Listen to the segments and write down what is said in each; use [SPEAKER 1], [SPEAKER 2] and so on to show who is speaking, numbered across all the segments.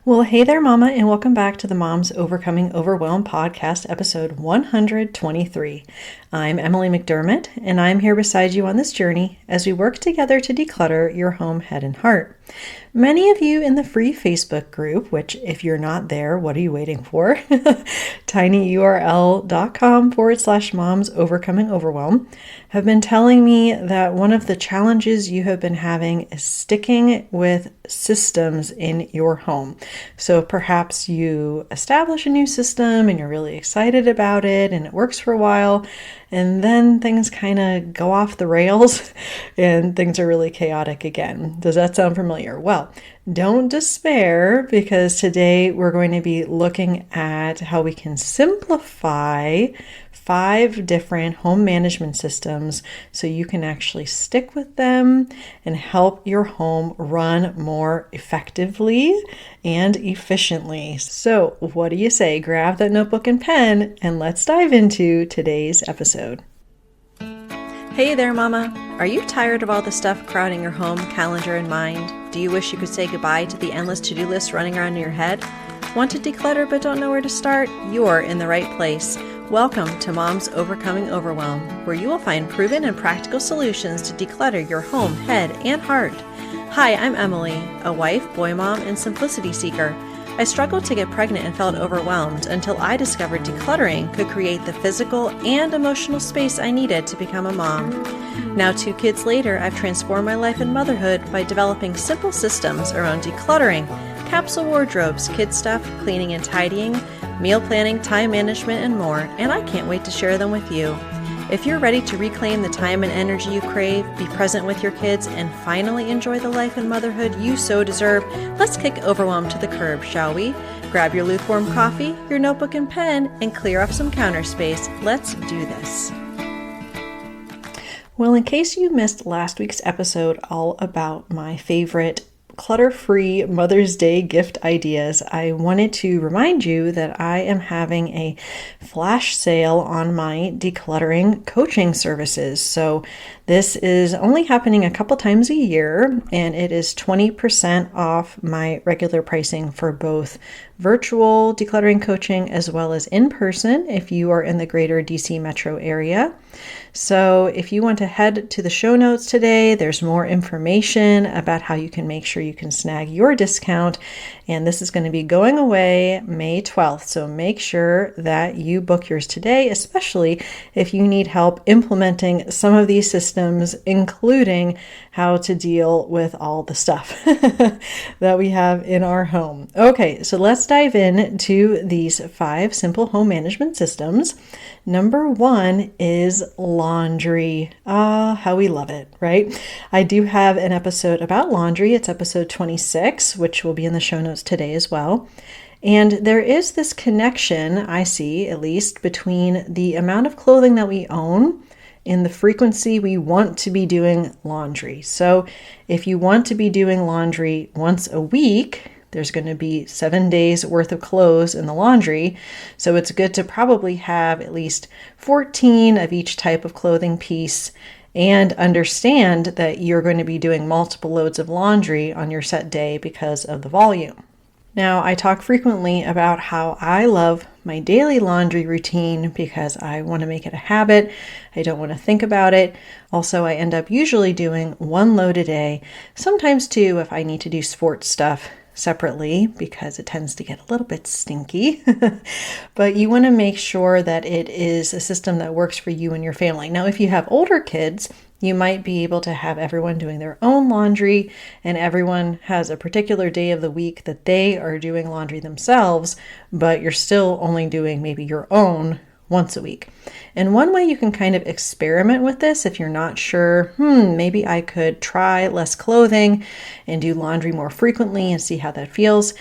[SPEAKER 1] Well, hey there, Mama, and welcome back to the Moms Overcoming Overwhelm podcast, episode 123. I'm Emily McDermott, and I'm here beside you on this journey as we work together to declutter your home, head, and heart. Many of you in the free Facebook group, which if you're not there, what are you waiting for? tinyurl.com/moms overcoming overwhelm, have been telling me that one of the challenges you have been having is sticking with systems in your home. So perhaps you establish a new system and you're really excited about it and it works for a while, and then things kind of go off the rails and things are really chaotic again. Does that sound familiar? Well, don't despair, because today we're going to be looking at how we can simplify 5 different home management systems so you can actually stick with them and help your home run more effectively and efficiently. So, what do you say? Grab that notebook and pen and let's dive into today's episode. Hey there, Mama. Are you tired of all the stuff crowding your home, calendar, and mind? Do you wish you could say goodbye to the endless to-do list running around in your head? Want to declutter but don't know where to start? You're in the right place. Welcome to Moms Overcoming Overwhelm, where you will find proven and practical solutions to declutter your home, head, and heart. Hi, I'm Emily, a wife, boy mom, and simplicity seeker. I struggled to get pregnant and felt overwhelmed until I discovered decluttering could create the physical and emotional space I needed to become a mom. Now, 2 kids later, I've transformed my life and motherhood by developing simple systems around decluttering, capsule wardrobes, kid stuff, cleaning and tidying, meal planning, time management, and more, and I can't wait to share them with you. If you're ready to reclaim the time and energy you crave, be present with your kids, and finally enjoy the life and motherhood you so deserve, let's kick overwhelm to the curb, shall we? Grab your lukewarm coffee, your notebook and pen, and clear up some counter space. Let's do this. Well, in case you missed last week's episode all about my favorite clutter-free Mother's Day gift ideas, I wanted to remind you that I am having a flash sale on my decluttering coaching services. So this is only happening a couple times a year, and it is 20% off my regular pricing for both virtual decluttering coaching as well as in person if you are in the greater DC metro area. So if you want to head to the show notes today, there's more information about how you can make sure you can snag your discount. And this is going to be going away May 12th. So make sure that you book yours today, especially if you need help implementing some of these systems, including how to deal with all the stuff that we have in our home. Okay, so let's dive into these 5 simple home management systems. Number 1 is laundry. How we love it, right? I do have an episode about laundry. It's episode 26, which will be in the show notes today as well. And there is this connection, I see at least, between the amount of clothing that we own and the frequency we want to be doing laundry. So if you want to be doing laundry once a week, there's going to be 7 days worth of clothes in the laundry. So it's good to probably have at least 14 of each type of clothing piece and understand that you're going to be doing multiple loads of laundry on your set day because of the volume. Now, I talk frequently about how I love my daily laundry routine because I want to make it a habit. I don't want to think about it. Also, I end up usually doing 1 load a day, sometimes 2 if I need to do sports stuff separately because it tends to get a little bit stinky. But you want to make sure that it is a system that works for you and your family. Now, if you have older kids, you might be able to have everyone doing their own laundry, and everyone has a particular day of the week that they are doing laundry themselves, but you're still only doing maybe your own once a week. And one way you can kind of experiment with this, if you're not sure, maybe I could try less clothing and do laundry more frequently and see how that feels,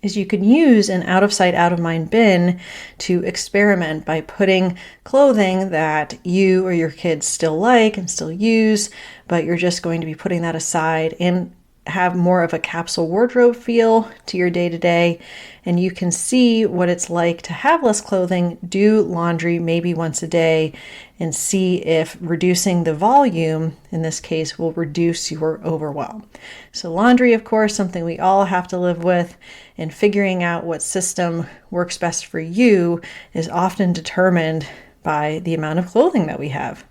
[SPEAKER 1] is you can use an out of sight, out of mind bin to experiment by putting clothing that you or your kids still like and still use, but you're just going to be putting that aside and have more of a capsule wardrobe feel to your day-to-day, and you can see what it's like to have less clothing, do laundry maybe once a day, and see if reducing the volume, in this case, will reduce your overwhelm. So laundry, of course, something we all have to live with, and figuring out what system works best for you is often determined by the amount of clothing that we have.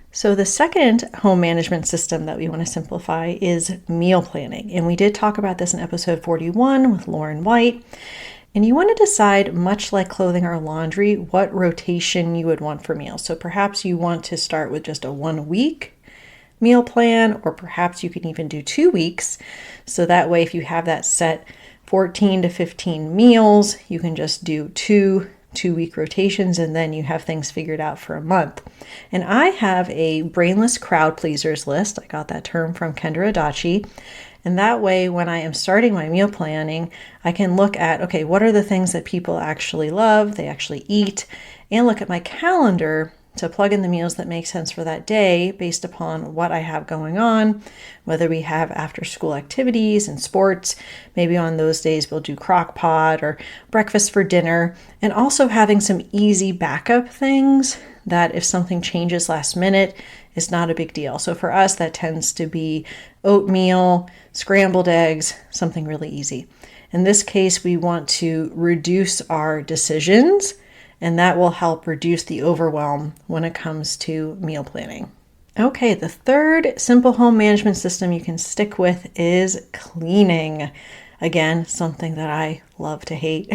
[SPEAKER 1] So the second home management system that we want to simplify is meal planning. And we did talk about this in episode 41 with Lauren White. And you want to decide, much like clothing or laundry, what rotation you would want for meals. So perhaps you want to start with just a 1-week meal plan, or perhaps you can even do 2 weeks. So that way, if you have that set 14 to 15 meals, you can just do two-week rotations, and then you have things figured out for a month. And I have a brainless crowd pleasers list. I got that term from Kendra Adachi. And that way, when I am starting my meal planning, I can look at, okay, what are the things that people actually love, they actually eat, and look at my calendar to plug in the meals that make sense for that day based upon what I have going on, whether we have after school activities and sports. Maybe on those days we'll do crock pot or breakfast for dinner, and also having some easy backup things that if something changes last minute, is not a big deal. So for us, that tends to be oatmeal, scrambled eggs, something really easy. In this case, we want to reduce our decisions, and that will help reduce the overwhelm when it comes to meal planning. Okay, the third simple home management system you can stick with is cleaning. Again, something that I love to hate.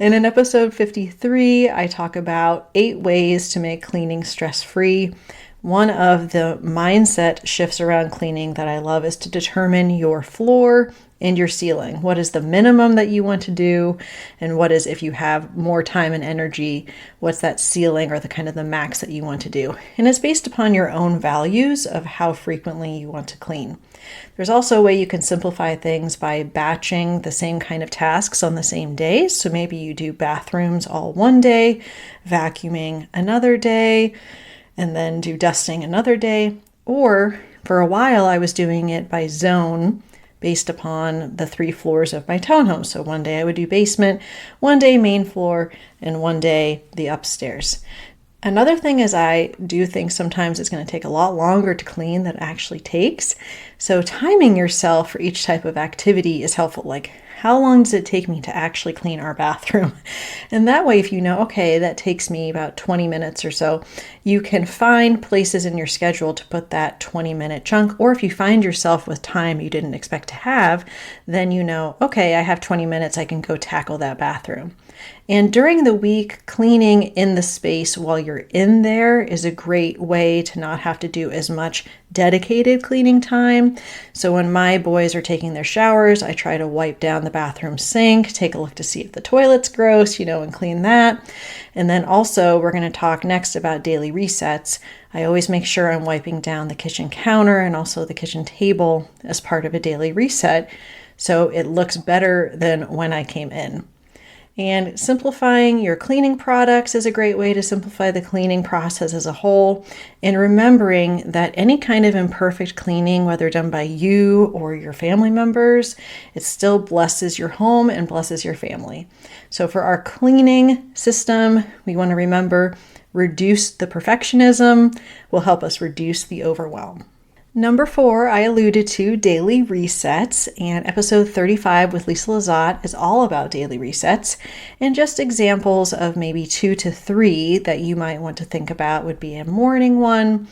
[SPEAKER 1] And in episode 53, I talk about 8 ways to make cleaning stress-free. One of the mindset shifts around cleaning that I love is to determine your floor and your ceiling. What is the minimum that you want to do? And what is, if you have more time and energy, what's that ceiling or the kind of the max that you want to do? And it's based upon your own values of how frequently you want to clean. There's also a way you can simplify things by batching the same kind of tasks on the same day. So maybe you do bathrooms all one day, vacuuming another day, and then do dusting another day. Or for a while, I was doing it by zone based upon the 3 floors of my townhome. So one day I would do basement, one day main floor, and one day the upstairs. Another thing is I do think sometimes it's going to take a lot longer to clean than it actually takes. So timing yourself for each type of activity is helpful. Like, how long does it take me to actually clean our bathroom? And that way, if you know, okay, that takes me about 20 minutes or so, you can find places in your schedule to put that 20-minute chunk. Or if you find yourself with time you didn't expect to have, then you know, okay, I have 20 minutes, I can go tackle that bathroom. And during the week, cleaning in the space while you're in there is a great way to not have to do as much dedicated cleaning time. So when my boys are taking their showers, I try to wipe down the bathroom sink, take a look to see if the toilet's gross, and clean that. And then also, we're going to talk next about daily resets. I always make sure I'm wiping down the kitchen counter and also the kitchen table as part of a daily reset, so it looks better than when I came in. And simplifying your cleaning products is a great way to simplify the cleaning process as a whole. And remembering that any kind of imperfect cleaning, whether done by you or your family members, it still blesses your home and blesses your family. So for our cleaning system, we want to remember, reduce the perfectionism will help us reduce the overwhelm. Number 4, I alluded to daily resets, and episode 35 with Lisa Lazat is all about daily resets, and just examples of maybe 2 to 3 that you might want to think about would be a morning one,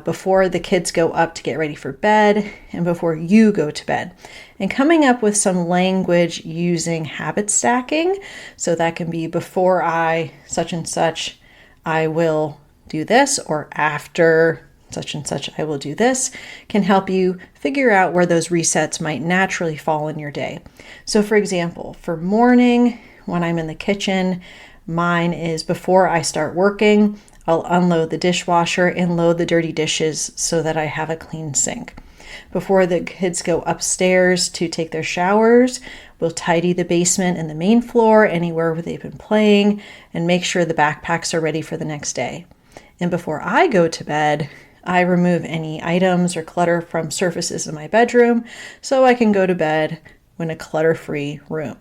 [SPEAKER 1] before the kids go up to get ready for bed, and before you go to bed. And coming up with some language using habit stacking, so that can be before I such and such, I will do this, or after such and such, I will do this, can help you figure out where those resets might naturally fall in your day. So for example, for morning, when I'm in the kitchen, mine is before I start working, I'll unload the dishwasher and load the dirty dishes so that I have a clean sink. Before the kids go upstairs to take their showers, we'll tidy the basement and the main floor, anywhere where they've been playing, and make sure the backpacks are ready for the next day. And before I go to bed, I remove any items or clutter from surfaces in my bedroom so I can go to bed in a clutter-free room.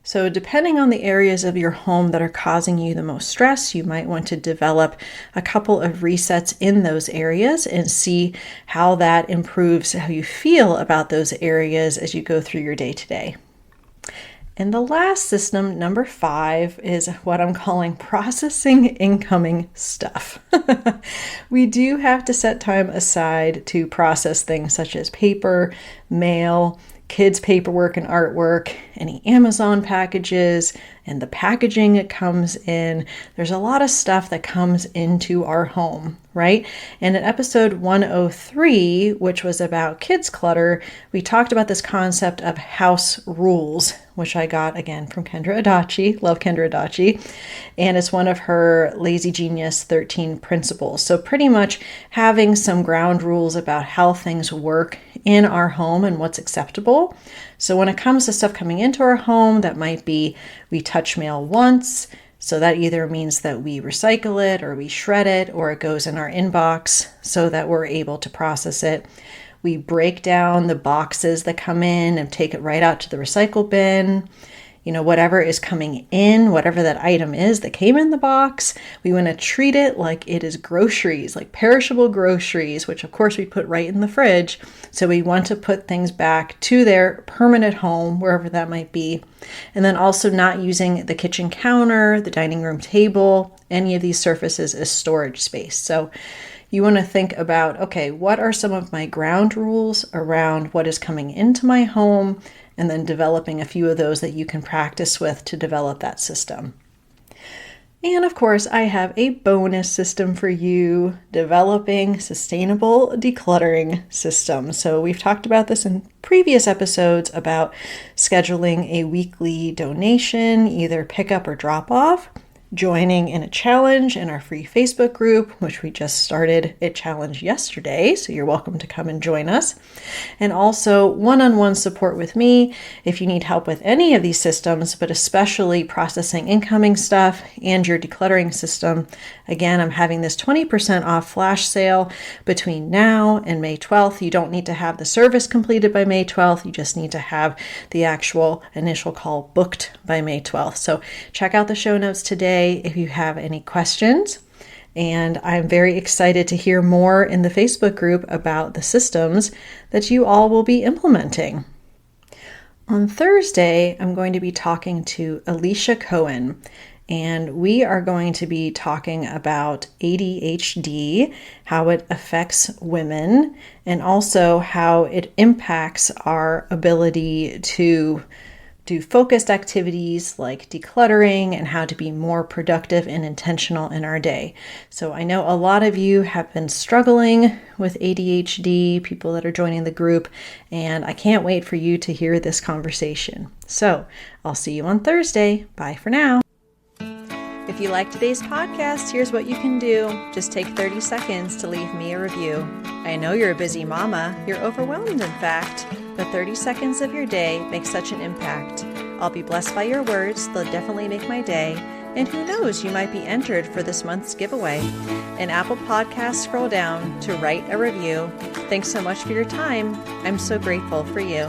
[SPEAKER 1] So depending on the areas of your home that are causing you the most stress, you might want to develop a couple of resets in those areas and see how that improves how you feel about those areas as you go through your day-to-day. And the last system, number 5, is what I'm calling processing incoming stuff. We do have to set time aside to process things such as paper, mail, kids' paperwork and artwork, any Amazon packages, and the packaging that comes in. There's a lot of stuff that comes into our home, right? And in episode 103, which was about kids clutter, we talked about this concept of house rules, which I got again from Kendra Adachi. Love Kendra Adachi. And it's one of her Lazy Genius 13 principles. So pretty much having some ground rules about how things work in our home and what's acceptable. So when it comes to stuff coming into our home, that might be we touch mail once. So that either means that we recycle it or we shred it or it goes in our inbox so that we're able to process it. We break down the boxes that come in and take it right out to the recycle bin. Whatever is coming in, whatever that item is that came in the box, we want to treat it like it is groceries, like perishable groceries, which of course we put right in the fridge. So we want to put things back to their permanent home, wherever that might be. And then also not using the kitchen counter, the dining room table, any of these surfaces as storage space. So you want to think about, okay, what are some of my ground rules around what is coming into my home? And then developing a few of those that you can practice with to develop that system. And of course, I have a bonus system for you, developing sustainable decluttering systems. So we've talked about this in previous episodes about scheduling a weekly donation, either pickup or drop off, joining in a challenge in our free Facebook group, which we just started a challenge yesterday. So you're welcome to come and join us. And also one-on-one support with me if you need help with any of these systems, but especially processing incoming stuff and your decluttering system. Again, I'm having this 20% off flash sale between now and May 12th. You don't need to have the service completed by May 12th. You just need to have the actual initial call booked by May 12th. So check out the show notes today if you have any questions. And I'm very excited to hear more in the Facebook group about the systems that you all will be implementing. On Thursday, I'm going to be talking to Alicia Cohen, and we are going to be talking about ADHD, how it affects women, and also how it impacts our ability to do focused activities like decluttering and how to be more productive and intentional in our day. So I know a lot of you have been struggling with ADHD, people that are joining the group, and I can't wait for you to hear this conversation. So I'll see you on Thursday. Bye for now. If you like today's podcast, here's what you can do. Just take 30 seconds to leave me a review. I know you're a busy mama. You're overwhelmed, in fact. But 30 seconds of your day makes such an impact. I'll be blessed by your words. They'll definitely make my day. And who knows, you might be entered for this month's giveaway. In Apple Podcasts, scroll down to write a review. Thanks so much for your time. I'm so grateful for you.